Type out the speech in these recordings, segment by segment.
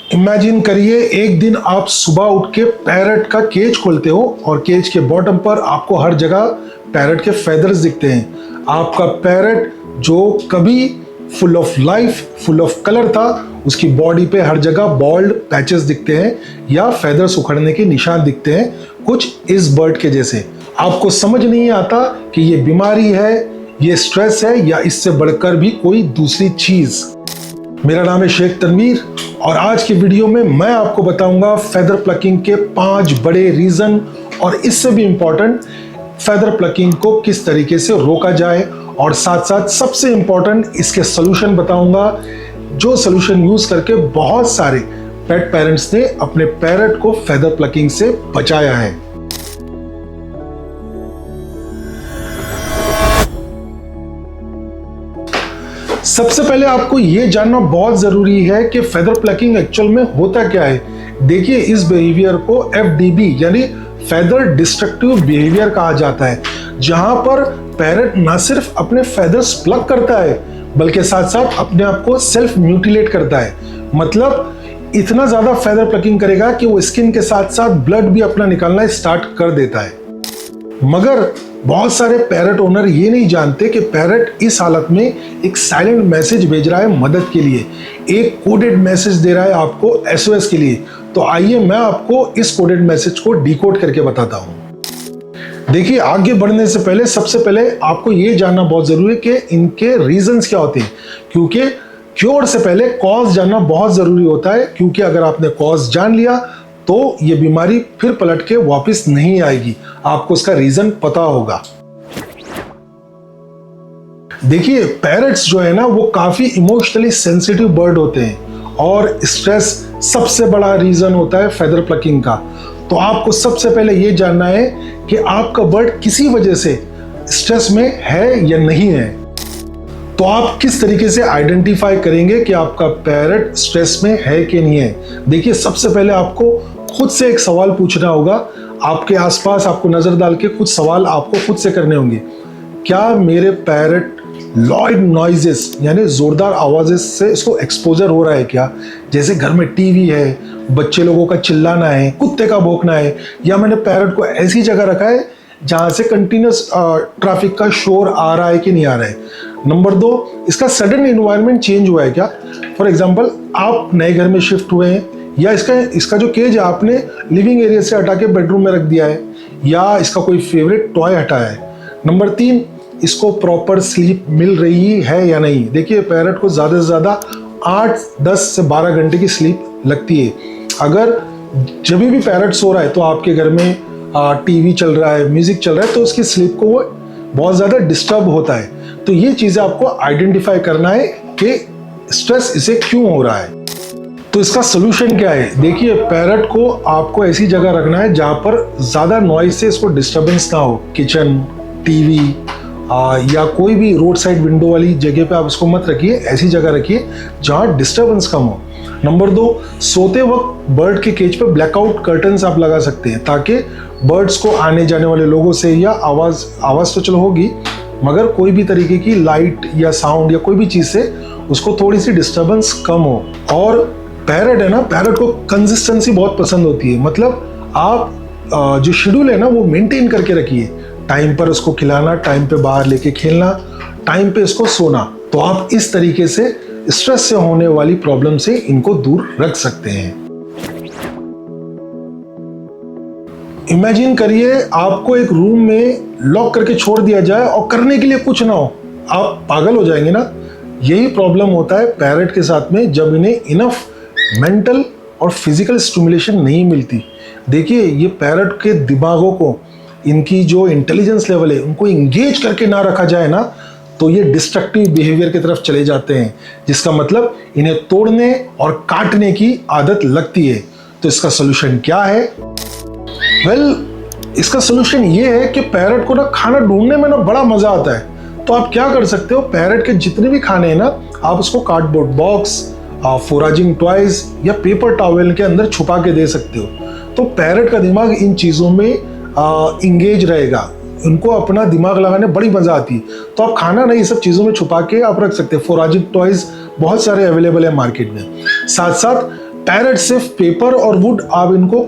Imagine करिए एक दिन आप सुबह उठ के पैरट का केज खोलते हो और केज के बॉटम पर आपको हर जगह पैरट के फेदर्स दिखते हैं। आपका पैरट जो कभी full of life, full of colour था, उसकी बॉडी पे हर जगह बॉल्ड पैचेस दिखते हैं या फेदर्स उखड़ने के निशान दिखते हैं, कुछ इस बर्ड के जैसे। आपको समझ नहीं आता कि ये बीमारी है, ये स्ट्रेस है या इससे बढ़कर भी कोई दूसरी चीज। मेरा नाम है शेख तनवीर और आज की वीडियो में मैं आपको बताऊंगा फेदर प्लकिंग के 5 बड़े रीजन और इससे भी इंपॉर्टेंट फेदर प्लकिंग को किस तरीके से रोका जाए और साथ साथ सबसे इंपॉर्टेंट इसके सॉल्यूशन बताऊंगा, जो सॉल्यूशन यूज करके बहुत सारे पेट पेरेंट्स ने अपने पैरट को फेदर प्लकिंग से बचाया है। सबसे पहले आपको यह जानना बहुत जरूरी है कि फेदर प्लकिंग एक्चुअल में होता क्या है। देखिए, इस बिहेवियर को FDB यानी फेदर डिस्ट्रक्टिव बिहेवियर कहा जाता है, जहां पर पैरट ना सिर्फ अपने फेदर्स प्लक करता है बल्कि साथ साथ अपने आप को सेल्फ म्यूटिलेट करता है। मतलब इतना ज्यादा फेदर प्लकिंग करेगा कि वो स्किन के साथ साथ ब्लड भी अपना निकालना स्टार्ट कर देता है। मगर बहुत सारे पैरट ओनर ये नहीं जानते कि पैरट इस हालत में एक साइलेंट मैसेज भेज रहा है मदद के लिए, एक कोडेड मैसेज दे रहा है आपको SOS के लिए। तो आइए मैं आपको इस कोडेड मैसेज को डिकोड करके बताता हूं। देखिए, आगे बढ़ने से पहले सबसे पहले आपको ये जानना बहुत जरूरी है कि इनके रीजंस क्या होते हैं, क्योंकि क्योर से पहले कॉज जानना बहुत जरूरी होता है। क्योंकि अगर आपने कॉज जान लिया तो ये बीमारी फिर पलट के वापस नहीं आएगी, आपको उसका रीजन पता होगा। देखिए, पैरट्स जो है ना वो काफी इमोशनली सेंसिटिव बर्ड होते हैं और स्ट्रेस सबसे बड़ा रीजन होता है फेदर प्लकिंग का। तो आपको सबसे पहले ये जानना है कि आपका बर्ड किसी वजह से स्ट्रेस में है या नहीं है। तो आप किस तरीके से आइडेंटिफाई करेंगे कि आपका पैरट स्ट्रेस में है कि नहीं है। देखिए, सबसे पहले आपको खुद से एक सवाल पूछना होगा। आपके आसपास आपको नजर डाल के कुछ सवाल आपको खुद से करने होंगे। क्या मेरे पैरट लॉइड नॉइजेस यानी जोरदार आवाजें से इसको एक्सपोजर हो रहा है क्या? जैसे घर में टीवी है, बच्चे लोगों का चिल्लाना है, कुत्ते का भौंकना है, या मैंने पैरट को ऐसी जगह रखा है जहां से कंटिन्यूस ट्रैफिक का शोर आ रहा है कि नहीं आ रहा है। नंबर 2, इसका सडन इन्वायरमेंट चेंज हुआ है क्या? फॉर एग्जाम्पल, आप नए घर में शिफ्ट हुए हैं या इसका जो केज है आपने लिविंग एरिया से हटा के बेडरूम में रख दिया है, या इसका कोई फेवरेट टॉय हटाया है। नंबर 3, इसको प्रॉपर स्लीप मिल रही है या नहीं। देखिए, पैरट को ज़्यादा से ज़्यादा 8, 10 से 12 घंटे की स्लीप लगती है। अगर जब भी पैरट सो रहा है तो आपके घर में टीवी चल रहा है, म्यूजिक चल रहा है, तो उसकी स्लीप को वो बहुत ज़्यादा डिस्टर्ब होता है। तो ये चीज़ें आपको आइडेंटिफाई करना है कि स्ट्रेस इसे क्यों हो रहा है। तो इसका सोल्यूशन क्या है? देखिए, पैरट को आपको ऐसी जगह रखना है जहाँ पर ज़्यादा नॉइज से इसको डिस्टर्बेंस ना हो। किचन, टीवी या कोई भी रोड साइड विंडो वाली जगह पे आप इसको मत रखिए, ऐसी जगह रखिए जहाँ डिस्टर्बेंस कम हो। नंबर 2, सोते वक्त बर्ड के केज पे ब्लैकआउट कर्टन्स आप लगा सकते हैं, ताकि बर्ड्स को आने जाने वाले लोगों से या आवाज़ तो चलो होगी, मगर कोई भी तरीके की लाइट या साउंड या कोई भी चीज़ से उसको थोड़ी सी डिस्टर्बेंस कम हो। और पैरट है ना, पैरट को कंसिस्टेंसी बहुत पसंद होती है। मतलब आप जो शेड्यूल है ना वो मेंटेन करके रखिए। टाइम पर उसको खिलाना, टाइम पे बाहर लेके खेलना, टाइम पे इसको सोना। तो आप इस तरीके से स्ट्रेस से होने वाली प्रॉब्लम से इनको दूर रख सकते हैं। इमेजिन करिए आपको एक रूम में लॉक करके छोड़ दिया जाए और करने के लिए कुछ ना हो, आप पागल हो जाएंगे ना। यही प्रॉब्लम होता है पैरट के साथ में जब इन्हें इनफ मेंटल और फिजिकल स्टिमुलेशन नहीं मिलती। देखिए, ये पैरट के दिमागों को, इनकी जो इंटेलिजेंस लेवल है, उनको इंगेज करके ना रखा जाए ना, तो ये डिस्ट्रक्टिव बिहेवियर की तरफ चले जाते हैं, जिसका मतलब इन्हें तोड़ने और काटने की आदत लगती है। तो इसका सोल्यूशन क्या है? इसका सोल्यूशन ये है कि पैरट को ना खाना ढूंढने में ना बड़ा मजा आता है। तो आप क्या कर सकते हो, पैरट के जितने भी खाने हैं ना, आप उसको कार्डबोर्ड बॉक्स, फोराजिंग टॉयज या पेपर टॉवेल के अंदर छुपा के दे सकते हो। तो पैरट का दिमाग इन चीज़ों में इंगेज रहेगा, उनको अपना दिमाग लगाने बड़ी मजा आती है। तो आप खाना नहीं, सब चीज़ों में छुपा के आप रख सकते हैं। फोराजिंग टॉयज बहुत सारे अवेलेबल है मार्केट में। साथ साथ पैरट सिर्फ पेपर और वुड आप इनको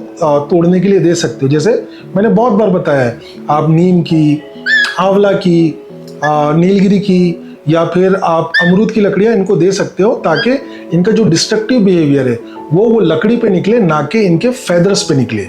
तोड़ने के लिए दे सकते हो। जैसे मैंने बहुत बार बताया है, आप नीम की, आंवला की, नीलगिरी की या फिर आप अमरूद की लकड़ियां इनको दे सकते हो, ताकि इनका जो डिस्ट्रक्टिव बिहेवियर है वो लकड़ी पे निकले, ना कि इनके फेदर्स पे निकले।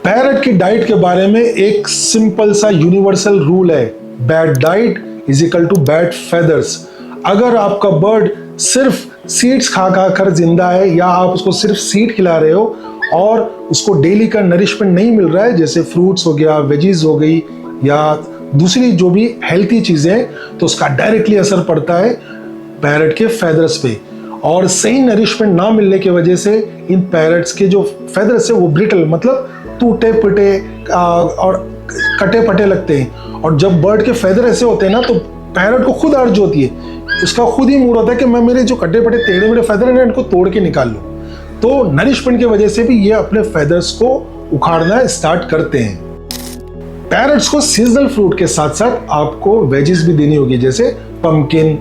पैरट की डाइट के बारे में एक सिंपल सा यूनिवर्सल रूल है, bad diet is equal to bad feathers. अगर आपका बर्ड सिर्फ सीड्स खा खा कर जिंदा है, या आप उसको सिर्फ सीड खिला रहे हो और उसको डेली का नरिशमेंट नहीं मिल रहा है, जैसे फ्रूट्स हो गया, वेजीज हो गई या दूसरी जो भी हेल्थी चीजें हैं, तो उसका डायरेक्टली असर पड़ता है पैरट के फेदर्स पे। और सही नरिशमेंट ना मिलने की वजह से इन पैरट्स के जो फेदर्स है वो ब्रिटल, मतलब टूटे पिटे और कटे पटे लगते हैं। और जब बर्ड के फेदर ऐसे होते हैं ना, तो पैरट को खुद अर्ज होती है, उसका खुद ही मूड होता है कि मैं मेरे जो कटे पटे टेढ़े मेढ़े फेदर हैं इनको तोड़ के निकाल लूं। तो नरिशमेंट की वजह से भी ये अपने फेदर्स को उखाड़ना स्टार्ट करते हैं। पैरट्स को सीजनल फ्रूट के साथ साथ आपको वेजेस भी देनी होगी, जैसे पंपकिन,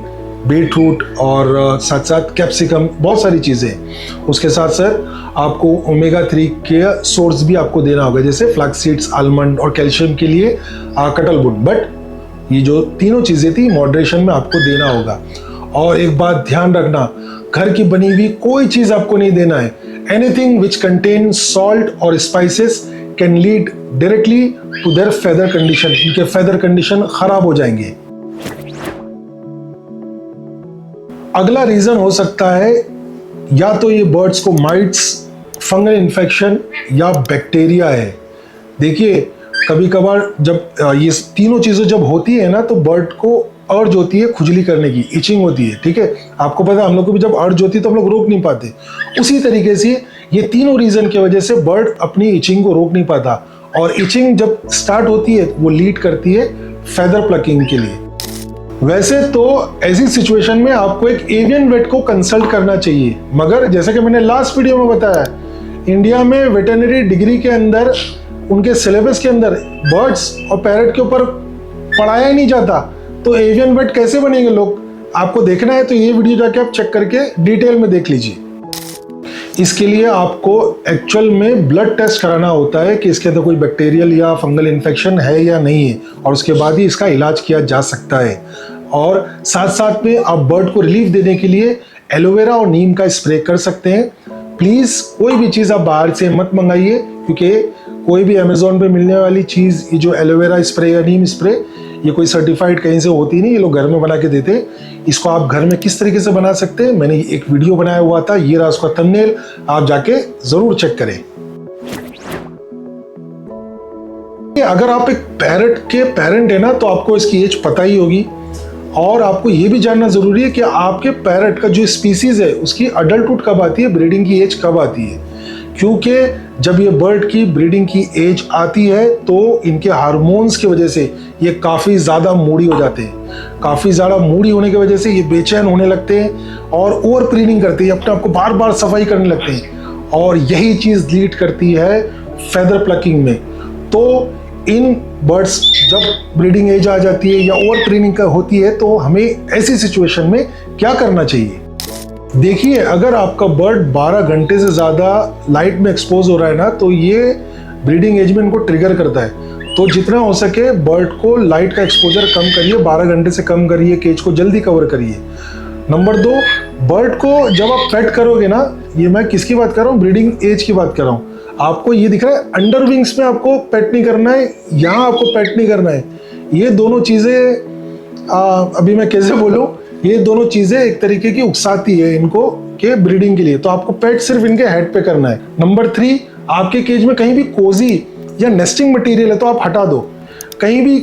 बीटरूट और साथ साथ कैप्सिकम, बहुत सारी चीज़ें। उसके साथ साथ आपको ओमेगा 3 के सोर्स भी आपको देना होगा, जैसे फ्लैक्स सीड्स, आलमंड, और कैल्शियम के लिए कटलवुड। बट ये जो तीनों चीज़ें थी मॉडरेशन में आपको देना होगा। और एक बात ध्यान रखना, घर की बनी हुई कोई चीज़ आपको नहीं देना है। एनीथिंग विच कंटेन सॉल्ट और spices can lead directly to their feather condition, इनके फेदर कंडीशन खराब हो जाएंगे। अगला रीजन हो सकता है या तो ये बर्ड्स को माइट्स, फंगल इन्फेक्शन या बैक्टीरिया है। देखिए कभी कभार जब ये तीनों चीजें जब होती है ना, तो बर्ड को अर्ज होती है खुजली करने की, इचिंग होती है, ठीक है। आपको पता है हम लोग को भी जब अर्ज होती है तो हम लोग रोक नहीं पाते। उसी तरीके से ये तीनों रीजन की वजह से बर्ड अपनी इचिंग को रोक नहीं पाता, और इचिंग जब स्टार्ट होती है वो लीड करती है फेदर प्लकिंग के लिए। वैसे तो ऐसी सिचुएशन में आपको एक एवियन वेट को कंसल्ट करना चाहिए, मगर जैसे कि मैंने लास्ट वीडियो में बताया, इंडिया में वेटरनरी डिग्री के अंदर उनके सिलेबस के अंदर बर्ड्स और पैरट के ऊपर पढ़ाया ही नहीं जाता, तो एवियन वेट कैसे बनेंगे लोग? आपको देखना है तो ये वीडियो जाके आप चेक करके डिटेल में देख लीजिए। इसके लिए आपको एक्चुअल में ब्लड टेस्ट कराना होता है कि इसके अंदर कोई बैक्टीरियल या फंगल इन्फेक्शन है या नहीं है, और उसके बाद ही इसका इलाज किया जा सकता है। और साथ साथ में आप बर्ड को रिलीफ देने के लिए एलोवेरा और नीम का स्प्रे कर सकते हैं। प्लीज़ कोई भी चीज़ आप बाहर से मत मंगाइए, क्योंकि कोई भी अमेजोन पे मिलने वाली चीज़, ये जो एलोवेरा स्प्रे या नीम स्प्रे, ये कोई सर्टिफाइड कहीं से होती नहीं, ये लोग घर में बना के देते हैं। इसको आप घर में किस तरीके से बना सकते हैं, मैंने एक वीडियो बनाया हुआ था, ये रहा उसका थंबनेल, आप जाके ज़रूर चेक करें। अगर आप एक पैरट के पेरेंट है ना, तो आपको इसकी एज पता ही होगी, और आपको ये भी जानना जरूरी है कि आपके पैरट का जो स्पीसीज है उसकी अडल्टहुड कब आती है, ब्रीडिंग की एज कब आती है। क्योंकि जब ये बर्ड की ब्रीडिंग की एज आती है तो इनके हार्मोन्स की वजह से ये काफ़ी ज़्यादा मूडी हो जाते हैं। काफ़ी ज़्यादा मूडी होने की वजह से ये बेचैन होने लगते हैं और ओवर क्लीनिंग करते हैं, अपने आप को बार बार सफाई करने लगते हैं, और यही चीज़ लीड करती है फेदर प्लकिंग में। तो इन बर्ड्स जब ब्रीडिंग एज आ जाती है या ओवर ट्रेनिंग होती है, तो हमें ऐसी सिचुएशन में क्या करना चाहिए? देखिए, अगर आपका बर्ड 12 घंटे से ज़्यादा लाइट में एक्सपोज हो रहा है ना, तो ये ब्रीडिंग एज में इनको ट्रिगर करता है। तो जितना हो सके बर्ड को लाइट का एक्सपोजर कम करिए, 12 घंटे से कम करिए, केज को जल्दी कवर करिए। नंबर 2, बर्ड को जब आप पेट करोगे ना, ये मैं किसकी बात कर रहा हूँ, ब्रीडिंग एज की बात कर रहा हूँ। आपको ये दिख रहा है अंडर विंग्स में आपको पेट नहीं करना है, यहाँ आपको पेट नहीं करना है। ये दोनों चीज़ें अभी मैं कैसे बोलूँ, ये दोनों चीज़ें एक तरीके की उकसाती है इनको के ब्रीडिंग के लिए। तो आपको पेट सिर्फ इनके हेड पे करना है। नंबर 3, आपके केज में कहीं भी कोजी या नेस्टिंग मटेरियल है तो आप हटा दो। कहीं भी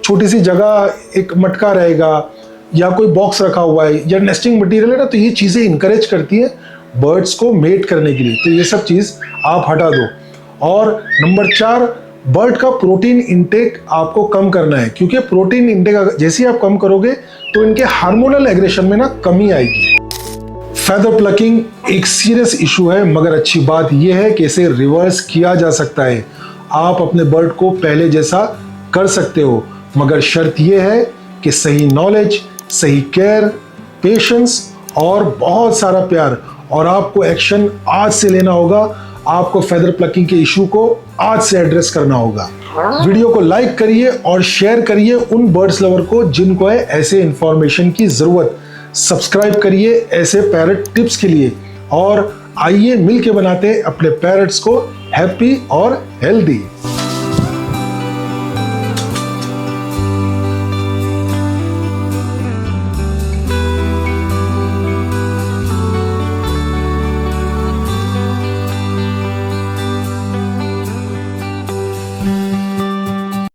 छोटी सी जगह एक मटका रहेगा या कोई बॉक्स रखा हुआ है या नेस्टिंग मटेरियल है ना, तो ये चीज़ें इनकरेज करती है बर्ड्स को मेट करने के लिए, तो ये सब चीज़ आप हटा दो। और नंबर 4, बर्ड का प्रोटीन इंटेक आपको कम करना है, क्योंकि प्रोटीन इंटेक जैसे ही आप कम करोगे तो इनके हार्मोनल एग्रेशन में ना कमी आएगी। फेदर प्लकिंग एक सीरियस इशू है, मगर अच्छी बात यह है कि इसे रिवर्स किया जा सकता है। आप अपने बर्ड को पहले जैसा कर सकते हो, मगर शर्त यह है कि सही नॉलेज, सही केयर, पेशेंस और बहुत सारा प्यार। और आपको एक्शन आज से लेना होगा, आपको फेदर प्लकिंग के इशू को आज से एड्रेस करना होगा। वीडियो को लाइक करिए और शेयर करिए उन बर्ड्स लवर को जिनको है ऐसे इंफॉर्मेशन की जरूरत। सब्सक्राइब करिए ऐसे पैरट टिप्स के लिए, और आइए मिलके बनाते अपने पैरट्स को हैप्पी और हेल्दी।